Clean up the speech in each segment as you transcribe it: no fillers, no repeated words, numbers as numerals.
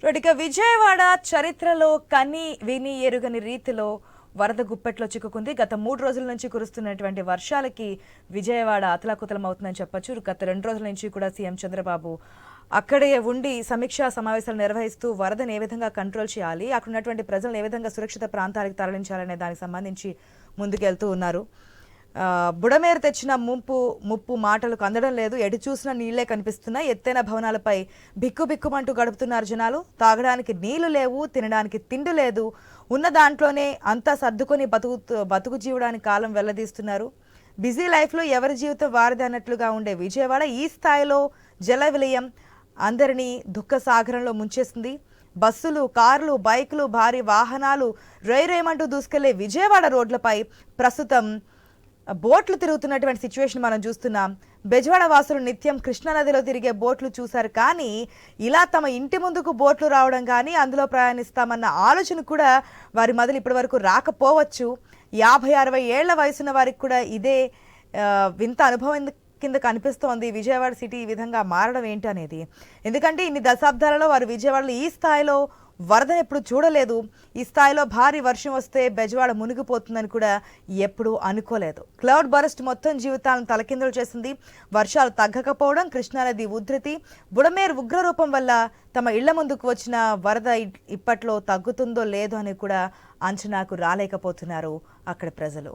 ఇక విజయవాడ చరిత్రలో కని విని ఎరుగని రీతిలో వరద గుప్పెట్లో చిక్కుకుంది. గత 3 రోజుల నుంచి కురుస్తున్నటువంటి వర్షాలకి విజయవాడ అతలాకుతలమవుతుందని చెప్పొచ్చు. గత 2 రోజుల నుంచి కూడా సీఎం చంద్రబాబు అక్కడే ఉండి సమీక్షా సమావేశాలు నిర్వహిస్తూ వరదను ఏ విధంగా కంట్రోల్ చేయాలి, అక్కడ ఉన్నటువంటి ప్రజలను ఏ విధంగా సురక్షిత ప్రాంతాలకు తరలించాలనే దానికి సంబంధించి ముందుకెళ్తూ ఉన్నారు. బుడమేరు తెచ్చిన ముప్పు మాటలకు అందడం లేదు. ఎటు చూసినా నీళ్లే కనిపిస్తున్నాయి. ఎత్తైన భవనాలపై బిక్కుబిక్కుమంటూ గడుపుతున్నారు జనాలు. తాగడానికి నీళ్లు లేవు, తినడానికి తిండి లేదు. ఉన్న దాంట్లోనే అంతా సర్దుకొని బతుకు జీవడానికి కాలం వెల్లదీస్తున్నారు. బిజీ లైఫ్లో ఎవరి జీవితం వారిది అన్నట్లుగా ఉండే విజయవాడ ఈ స్థాయిలో జల విలయం అందరినీ దుఃఖ సాగరంలో ముంచేసింది. బస్సులు, కార్లు, బైకులు, భారీ వాహనాలు రైరేమంటూ దూసుకెళ్లే విజయవాడ రోడ్లపై ప్రస్తుతం బోట్లు తిరుగుతున్నటువంటి సిచ్యువేషన్ మనం చూస్తున్నాం. బెజవాడ వాసులు నిత్యం కృష్ణానదిలో తిరిగే బోట్లు చూశారు, కానీ ఇలా తమ ఇంటి ముందుకు బోట్లు రావడం కానీ అందులో ప్రయాణిస్తామన్న ఆలోచన కూడా వారి మొదలు ఇప్పటి వరకు రాకపోవచ్చు. 50-60 ఏళ్ల వయసున్న వారికి కూడా ఇదే వింత అనుభవం కింద కనిపిస్తోంది. విజయవాడ సిటీ ఈ విధంగా మారడం ఏంటి అనేది. ఎందుకంటే ఇన్ని దశాబ్దాలలో వారు విజయవాడలో ఈ స్థాయిలో వరదను ఎప్పుడు చూడలేదు. ఈ స్థాయిలో భారీ వర్షం వస్తే బెజవాడ మునిగిపోతుందని కూడా ఎప్పుడూ అనుకోలేదు. క్లౌడ్ బరస్ట్ మొత్తం జీవితాలను తలకిందులు చేసింది. వర్షాలు తగ్గకపోవడం, కృష్ణానది ఉధృతి, బుడమేరు ఉగ్రరూపం వల్ల తమ ఇళ్ల ముందుకు వచ్చిన వరద ఇప్పట్లో తగ్గుతుందో లేదో అని కూడా అంచనాకు రాలేకపోతున్నారు అక్కడ ప్రజలు.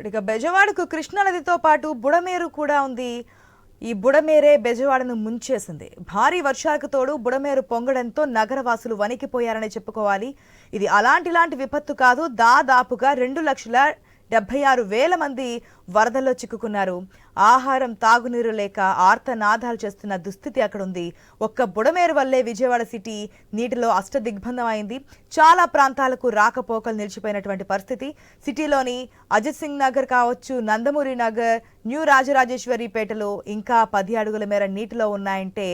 ఇక బెజవాడకు కృష్ణానదితో పాటు బుడమేరు కూడా ఉంది. ఈ బుడమేరే బెజవాడను ముంచేసింది. భారీ వర్షాలకు తోడు బుడమేరు పొంగడంతో నగరవాసులు వణికిపోయారని చెప్పుకోవాలి. ఇది అలాంటి విపత్తు కాదు. దాదాపుగా 2,76,000 మంది వరదల్లో చిక్కుకున్నారు. ఆహారం, తాగునీరు లేక ఆర్తనాదాలు చేస్తున్న దుస్థితి అక్కడ ఉంది. ఒక్క బుడమేరు వల్లే విజయవాడ సిటీ నీటిలో అష్టదిగ్బంధం అయింది. చాలా ప్రాంతాలకు రాకపోకలు నిలిచిపోయినటువంటి పరిస్థితి. సిటీలోని అజిత్ సింగ్ నగర్ కావచ్చు, నందమూరి నగర్, న్యూ రాజరాజేశ్వరిపేటలో ఇంకా 10 అడుగుల మేర నీటిలో ఉన్నాయంటే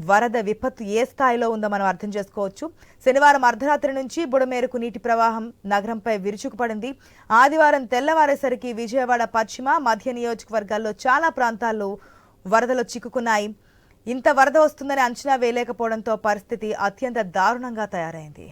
వరద విపత్తు ఏ స్థాయిలో ఉందో మనం అర్థం చేసుకోవచ్చు. శనివారం అర్ధరాత్రి నుంచి బుడమేరుకు నీటి ప్రవాహం నగరంపై విరుచుకుపడింది. ఆదివారం తెల్లవారేసరికి విజయవాడ పశ్చిమ, మధ్య నియోజకవర్గాల్లో చాలా ప్రాంతాల్లో వరదలో చిక్కుకున్నాయి. ఇంత వరద వస్తుందని అంచనా వేయలేకపోవడంతో పరిస్థితి అత్యంత దారుణంగా తయారైంది.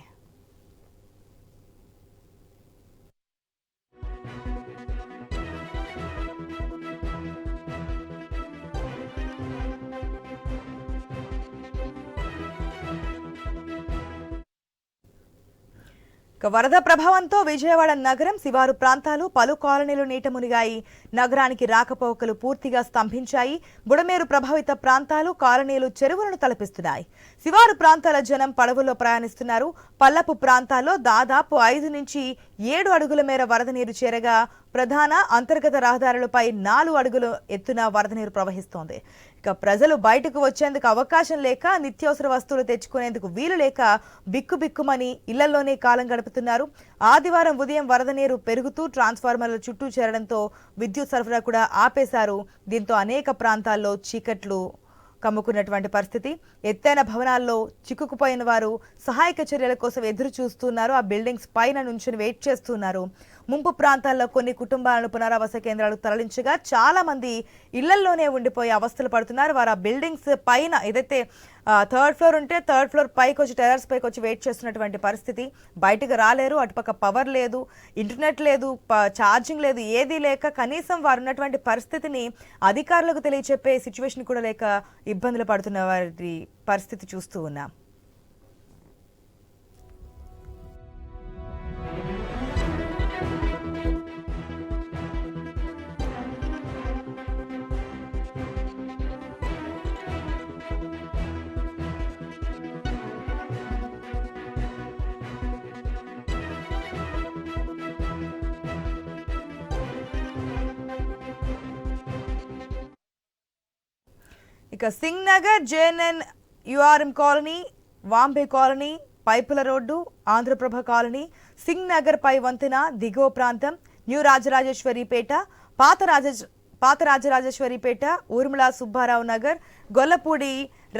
వరద ప్రభావంతో విజయవాడ నగరం శివారు ప్రాంతాలు పలు కాలనీలు నీట మునిగాయి. నగరానికి రాకపోకలు పూర్తిగా స్తంభించాయి. బుడమేరు ప్రభావిత ప్రాంతాలు కాలనీలు చెరువులను తలపిస్తున్నాయి. శివారు ప్రాంతాల జనం పడవల్లో ప్రయాణిస్తున్నారు. పల్లపు ప్రాంతాల్లో దాదాపు 5 నుంచి 7 అడుగుల మేర వరద నీరు చేరగా ప్రధాన అంతర్గత రహదారులపై 4 అడుగుల ఎత్తున వరద నీరు ప్రవహిస్తోంది. ఇక ప్రజలు బయటకు వచ్చేందుకు అవకాశం లేక నిత్యావసర వస్తువులు తెచ్చుకునేందుకు వీలు లేక బిక్కుబిక్కుమని ఇళ్లలోనే కాలం గడుపుతున్నారు. ఆదివారం ఉదయం వరద నీరు పెరుగుతూ ట్రాన్స్ఫార్మర్ల చుట్టూ చేరడంతో విద్యుత్ సరఫరా కూడా ఆపేశారు. దీంతో అనేక ప్రాంతాల్లో చీకట్లు కమ్ముకున్నటువంటి పరిస్థితి. ఎత్తైన భవనాల్లో చిక్కుకుపోయిన వారు సహాయక చర్యల కోసం ఎదురు చూస్తున్నారు. ఆ బిల్డింగ్స్ పైన నుంచుని వెయిట్ చేస్తున్నారు. ముంపు ప్రాంతాల్లో కొన్ని కుటుంబాలను పునరావాస కేంద్రాలకు తరలించగా చాలా మంది ఇళ్లల్లోనే ఉండిపోయి అవస్థలు పడుతున్నారు. వారు ఆ బిల్డింగ్స్ పైన ఏదైతే 3rd ఫ్లోర్ ఉంటే 3rd ఫ్లోర్ పైకి వచ్చి టెర్రస్ పైకి వచ్చి వెయిట్ చేస్తున్నటువంటి పరిస్థితి. బయటకు రాలేరు. అటుపక్క పవర్ లేదు, ఇంటర్నెట్ లేదు, ఛార్జింగ్ లేదు, ఏదీ లేక కనీసం వారు ఉన్నటువంటి పరిస్థితిని అధికారులకు తెలియచెప్పే సిచ్యువేషన్ కూడా లేక ఇబ్బందులు పడుతున్న వారి పరిస్థితి చూస్తూ ఉన్నాం. ఇక Singh Nagar, JNNURM colony, Vambay colony, పైపుల రోడ్డు, ఆంధ్రప్రభ కాలనీ, సింగ్ నగర్ పై వంతెన, దిగువ ప్రాంతం, న్యూ రాజరాజేశ్వరిపేట, పాత రాజరాజేశ్వరిపేట, ఊర్మిళ సుబ్బారావు నగర్, గొల్లపూడి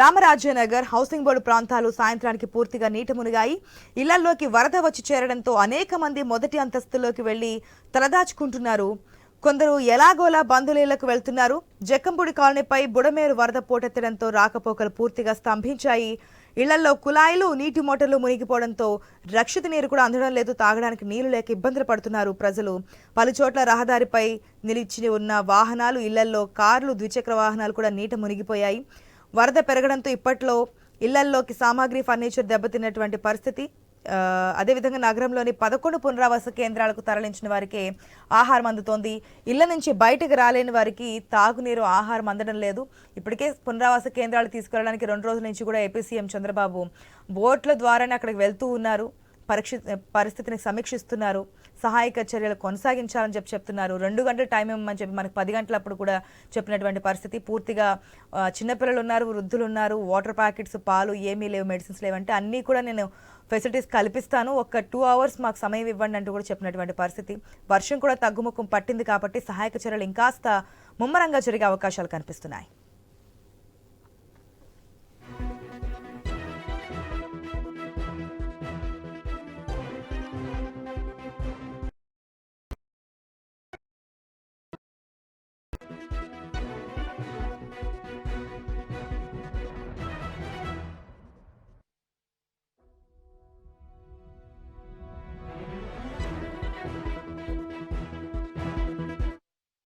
రామరాజ్యనగర్ హౌసింగ్ బోర్డు ప్రాంతాలు సాయంత్రానికి పూర్తిగా నీట మునిగాయి. ఇళ్లలోకి వరద వచ్చి చేరడంతో అనేక మంది మొదటి అంతస్తులోకి వెళ్లి తలదాచుకుంటున్నారు. కొందరు ఎలాగోలా బంధువులకు వెళ్తున్నారు. జక్కంపూడి కాలనీపై బుడమేరు వరద పోటెత్తడంతో రాకపోకలు పూర్తిగా స్తంభించాయి. ఇళ్లలో కుళాయిలు, నీటి మోటార్లు మునిగిపోవడంతో రక్షిత నీరు కూడా అందడం లేదు. తాగడానికి నీళ్లు లేక ఇబ్బందులు పడుతున్నారు ప్రజలు. పలుచోట్ల రహదారిపై నిలిచి ఉన్న వాహనాలు, ఇళ్లలో కార్లు, ద్విచక్ర వాహనాలు కూడా నీట మునిగిపోయాయి. వరద పెరగడంతో ఇప్పట్లో ఇళ్లల్లోకి సామాగ్రి, ఫర్నిచర్ దెబ్బతిన్నటువంటి పరిస్థితి. అదేవిధంగా నగరంలోని 11 పునరావాస కేంద్రాలకు తరలించిన వారికి ఆహారం అందుతోంది. ఇళ్ల నుంచి బయటకు రాలేని వారికి తాగునీరు, ఆహారం అందడం లేదు. ఇప్పటికే పునరావాస కేంద్రాలు తీసుకెళ్లడానికి 2 రోజుల నుంచి కూడా ఏపీ సీఎం చంద్రబాబు బోట్ల ద్వారానే అక్కడికి వెళ్తూ ఉన్నారు. పరిస్థితిని సమీక్షిస్తున్నారు. సహాయక చర్యలు కొనసాగించాలని చెప్తున్నారు. 2 గంటల టైం ఇవ్వమని చెప్పి మనకు 10 గంటలప్పుడు కూడా చెప్పినటువంటి పరిస్థితి. పూర్తిగా చిన్నపిల్లలు ఉన్నారు, వృద్ధులు ఉన్నారు, వాటర్ ప్యాకెట్స్, పాలు ఏమీ లేవు, మెడిసిన్స్ లేవంటే అన్నీ కూడా నేను ఫెసిలిటీస్ కల్పిస్తాను, ఒక 2 అవర్స్ మాకు సమయం ఇవ్వండి అంటూ కూడా చెప్పినటువంటి పరిస్థితి. వర్షం కూడా తగ్గుముఖం పట్టింది కాబట్టి సహాయక చర్యలు ఇంకాస్త ముమ్మరంగా జరిగే అవకాశాలు కనిపిస్తున్నాయి.